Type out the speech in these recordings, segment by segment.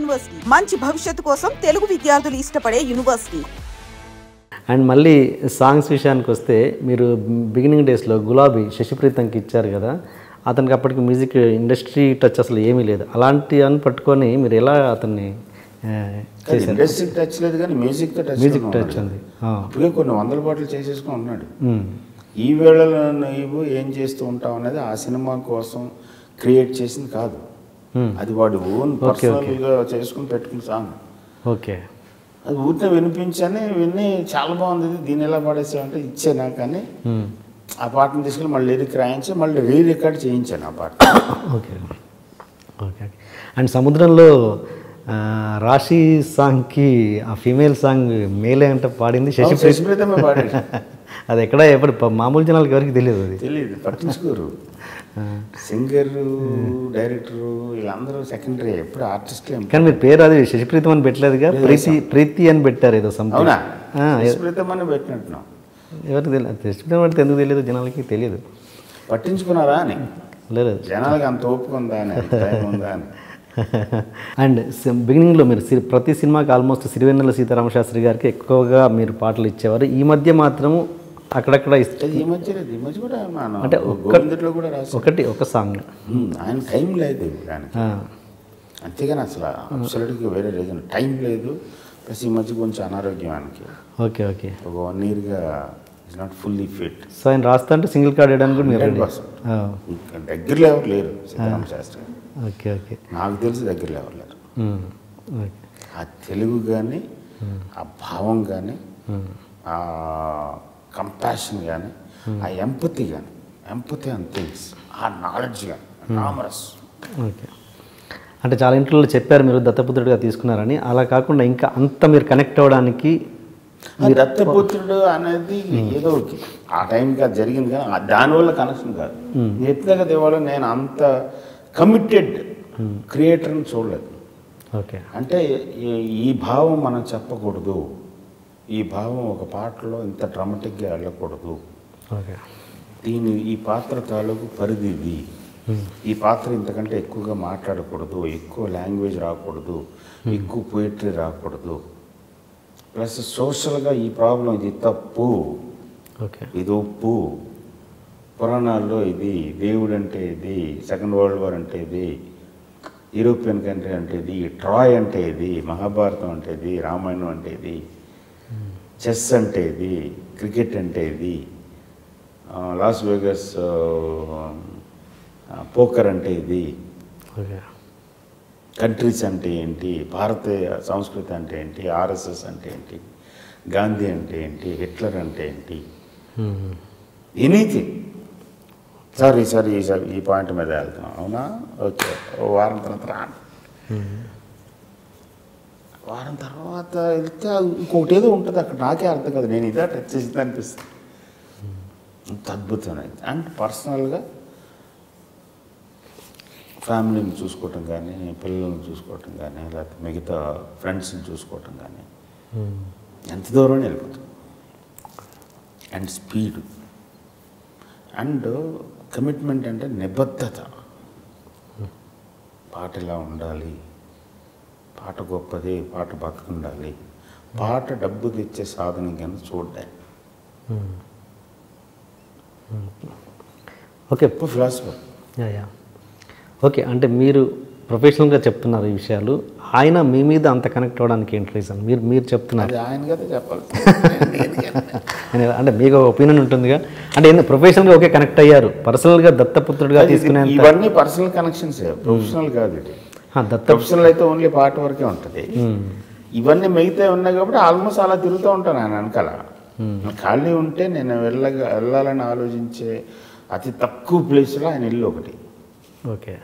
University మంచి భవిష్యత్తు కోసం తెలుగు విద్యార్థులు ఇష్టపడే యూనివర్సిటీ. అండ్ మళ్ళీ సాంగ్స్ విషయానికి వస్తే మీరు బిగినింగ్ డేస్లో గులాబీ శశిప్రీతంకి ఇచ్చారు కదా, అతనికి అప్పటికి మ్యూజిక్ ఇండస్ట్రీ టచ్ అసలు ఏమీ లేదు. అలాంటి అని పట్టుకొని మీరు ఎలా అతన్ని చేశారు? ఇండస్ట్రీ టచ్ లేదు కానీ మ్యూజిక్ టచ్ ఉంది. అప్పుడే కొన్ని వందల పాటలు చేసేసుకుని ఉన్నాడు. ఈ వేళలో నువ్వు ఏం చేస్తూ ఉంటావు అనేది ఆ సినిమా కోసం క్రియేట్ చేసింది కాదు, అది వాడు ఓన్ పర్సనల్గా చేసుకుని పెట్టుకున్న సాంగ్. ఓకే, అది ఊరినే విని చాలా బాగుంది, దీన్ని ఎలా పాడేసామంటే ఇచ్చాను. కానీ ఆ పాటను తీసుకుని మళ్ళీ లిరిక్ రాయించి మళ్ళీ రికార్డ్ చేయించాను ఆ పాట. Okay okay. అండ్ సముద్రంలో రాశి సాంగ్కి ఆ ఫీమేల్ సాంగ్ మేలే అంటే పాడింది శశిప్రీతమే పాడాడు. అది ఎక్కడ ఎప్పుడు మామూలు జనాలకి ఎవరికి తెలియదు, అది తెలియదు, పట్టించుకోరు. సింగరు డైరెక్టరు వీళ్ళందరూ సెకండరీ, ఎప్పుడు ఆర్టిస్ట్లే. కానీ మీరు పేరు అది శశిప్రీతం అని పెట్టలేదుగా, ప్రీతి అని పెట్టారు ఏదో సంథింగ్. శశిప్రీతం అని పెట్టినట్టున్నాం. ఎవరికి తెలియదు, శశిప్రీతం అంటే ఎందుకు తెలియదు జనాలకి తెలియదు. పట్టించుకున్నారా అని లేదు, జనాలకి అంత ఓపిక ఉందా అని, టైం ఉందా అని. అండ్ బిగినింగ్లో మీరు ప్రతి సినిమాకి ఆల్మోస్ట్ సిరివెన్నెల సీతారామ శాస్త్రి గారికి ఎక్కువగా మీరు పాటలు ఇచ్చేవారు. ఈ మధ్య మాత్రము అక్కడక్కడ ఈ మధ్య కూడా అంటే కూడా ఒక సాంగ్ ఆయన టైం లేదు దానికి, అంతేగాని అసలు అబ్సల్యూట్గా వేరే రీజన్ టైం లేదు. ప్లస్ ఈ మధ్య కొంచెం అనారోగ్యం ఆయనకి. ఓకే ఓకే, ఒక 1 yearగా is not fully fit. So ఆయన రాస్తా అంటే సింగిల్ కార్డ్ వేయడానికి కూడా మీరు దగ్గరలో ఎవరు లేరు సీతారామ శాస్త్రి. ఓకే ఓకే, నాకు తెలిసి దగ్గరలో ఎవరు లేరు. ఆ తెలుగు కానీ, ఆ భావం కానీ, ఆ కంపాషన్ కానీ, ఆ ఎంపతి అండ్ థింగ్స్, ఆ నాలెడ్జ్ కానీ నామరస్. ఓకే, అంటే చాలా ఇంట్లో చెప్పారు మీరు దత్తపుత్రుడిగా తీసుకున్నారని. అలా కాకుండా ఇంకా అంత మీరు కనెక్ట్ అవ్వడానికి దత్తపుత్రుడు అనేది ఏదో ఆ టైంకి అది జరిగింది కానీ దానివల్ల కనెక్షన్ కాదు. వ్యక్తిగత దేవాలో నేను అంత కమిటెడ్ క్రియేటర్ని చూడలేదు. ఓకే, అంటే ఈ భావం మనం చెప్పకూడదు, ఈ భావం ఒక పాటలో ఇంత డ్రామాటిక్గా వెళ్ళకూడదు, ఓకే, ఈ పాత్ర తాలూకు పరిధి ఇది, ఈ పాత్ర ఇంతకంటే ఎక్కువగా మాట్లాడకూడదు, ఎక్కువ లాంగ్వేజ్ రాకూడదు, ఎక్కువ పోయిటరీ రాకూడదు, ప్లస్ సోషల్గా ఈ ప్రాబ్లం ఇది తప్పు, ఇది ఒప్పు, పురాణాల్లో ఇది, దేవుడు అంటే ఇది, సెకండ్ వరల్డ్ వార్ అంటే ఇది, యూరోపియన్ కంట్రీ అంటే ఇది, ట్రాయ్ అంటే ఇది, మహాభారతం అంటే ఇది, రామాయణం అంటే ఇది, చెస్ అంటే ఇది, క్రికెట్ అంటే ఇది, లాస్ వేగస్ పోకర్ అంటే ఇది, కంట్రీస్ అంటే ఏంటి, భారతీయ సంస్కృతి అంటే ఏంటి, ఆర్ఎస్ఎస్ అంటే ఏంటి, గాంధీ అంటే ఏంటి, హిట్లర్ అంటే ఏంటి, ఎనీథింగ్. సారీ ఈ పాయింట్ మీద వెళ్తున్నాం, అవునా? ఓకే, వారం తర్వాత వెళ్తే ఇంకొకటి ఏదో ఉంటుంది అక్కడ, నాకే అర్థం కాదు, నేను ఇదే టచ్ చేసింది అనిపిస్తుంది. అంత అద్భుతమైనది. అండ్ పర్సనల్గా ఫ్యామిలీని చూసుకోవటం కానీ, పిల్లల్ని చూసుకోవటం కానీ, లేకపోతే మిగతా ఫ్రెండ్స్ని చూసుకోవటం కానీ ఎంత దూరం వెళ్ళిపోతుంది. అండ్ స్పీడ్ అండ్ కమిట్మెంట్, అంటే నిబద్ధత. పాట ఇలా ఉండాలి, పాట గొప్పది, పాట బతుకుండాలి, పాట డబ్బు తెచ్చే సాధన కింద చూడ్డాయి. Okay, philosopher. ఓకే, అంటే మీరు ప్రొఫెషనల్గా చెప్తున్నారు ఈ విషయాలు, ఆయన మీ మీద అంత కనెక్ట్ అవ్వడానికి ఏంటి రీజన్? మీరు చెప్తున్నారు, ఆయన కదా చెప్పాలి. అంటే మీకు ఒపీనియన్ ఉంటుందిగా, అంటే ఏంటి ప్రొఫెషనల్గా ఓకే కనెక్ట్ అయ్యారు, పర్సనల్గా దత్తపుత్రుడిగా తీసుకునే ఇవన్నీ పర్సనల్ కనెక్షన్స్, ప్రొఫెషనల్ కాదు ఇది. ప్రొఫెషనల్ అయితే ఓన్లీ పాట వరకే ఉంటుంది. ఇవన్నీ మిగతా ఉన్నాయి కాబట్టి ఆల్మోస్ట్ అలా తిరుగుతూ ఉంటాను ఆయన వెనకాల. ఖాళీ ఉంటే నేను వెళ్ళాలని ఆలోచించే అతి తక్కువ ప్లేస్లో ఆయన ఇల్లు ఒకటి. ఓకే,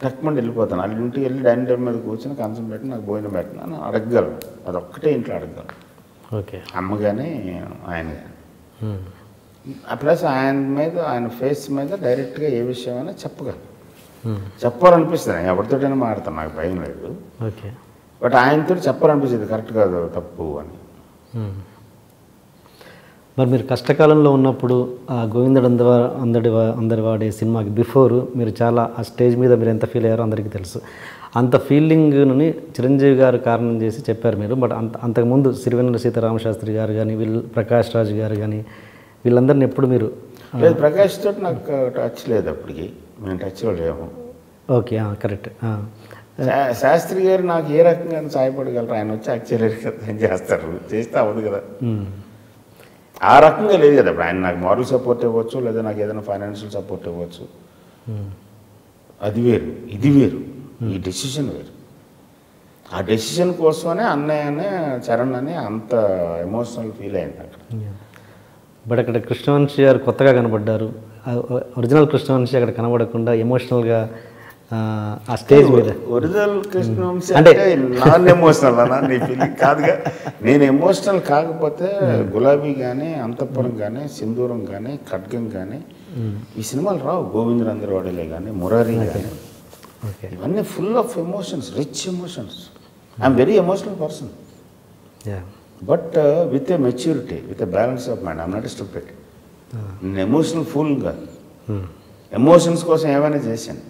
తక్కువ వెళ్ళిపోతాను, వాళ్ళ ఇంటికి వెళ్ళి డైనింగ్ టేబుల్ మీద కూర్చొని కంచం పెట్టి నాకు భోజనం పెట్టినా అని అడగగలను. అది ఒక్కటే ఇంట్లో అడగగలను. ఓకే, అమ్మ కానీ ఆయన కానీ. ప్లస్ ఆయన ఫేస్ మీద డైరెక్ట్గా ఏ విషయమైనా చెప్పగలను, చెప్పాలనిపిస్తుంది. ఎవరితోటైనా మాడతాను, నాకు భయం లేదు. ఓకే, బట్ ఆయనతో చెప్పాలనిపిస్తుంది కరెక్ట్ కాదు, తప్పు అని. మరి మీరు కష్టకాలంలో ఉన్నప్పుడు ఆ గోవిందుడు అందరివాడే సినిమాకి బిఫోర్ మీరు చాలా ఆ స్టేజ్ మీద మీరు ఎంత ఫీల్ అయ్యారో అందరికీ తెలుసు. అంత ఫీలింగ్ని చిరంజీవి గారు కారణం చేసి చెప్పారు మీరు. బట్ అంతకుముందు సిరివెన్నెల సీతారామశాస్త్రి గారు కానీ ప్రకాష్ రాజ్ గారు కానీ వీళ్ళందరినీ ఎప్పుడు మీరు లేదు, ప్రకాష్ తోటి నాకు టచ్ లేదు, అప్పటికి మేము టచ్లో లేము. Okay, correct. శాస్త్రి గారు నాకు ఏ రకంగా సహాయపడగలరు, ఆయన వచ్చి యాక్చువల్లీ చేస్తారు, చేస్తే అవ్వదు కదా, ఆ రకంగా లేదు కదా. ఇప్పుడు ఆయన నాకు మారల్ సపోర్ట్ ఇవ్వచ్చు, లేదా నాకు ఏదైనా ఫైనాన్షియల్ సపోర్ట్ ఇవ్వచ్చు, అది వేరు, ఇది వేరు, ఈ డెసిషన్ వేరు. ఆ డెసిషన్ కోసమనే అన్నయ్యనే చరణ్ అని అంత ఎమోషనల్ ఫీల్ అయింది అక్కడ. బట్ అక్కడ కృష్ణవంశీ గారు కొత్తగా కనబడ్డారు. ఒరిజినల్ కృష్ణవంశీ అక్కడ కనబడకుండా ఎమోషనల్గా ఆ స్టేజ్ మీద ఒరిజినల్ కృష్ణవంశీ అంటే నాన్ ఎమోషనల్ అన్నా, నీ ఫీలింగ్ కాదుగా. నేను ఎమోషనల్ కాకపోతే గులాబీ కానీ, అంతఃపురం కానీ, సింధూరం కానీ, ఖడ్గం కానీ ఈ సినిమాలు రావు. గోవిందరందరవాడలే కానీ, మురారి కానీ, ఇవన్నీ full of emotions, rich emotions. I'm very emotional person, but with a maturity, with a balance of mind. I'm not stupid. నేను ఎమోషనల్ ఫుల్ కాదు, ఎమోషన్స్ కోసం ఏమైనా చేశాను.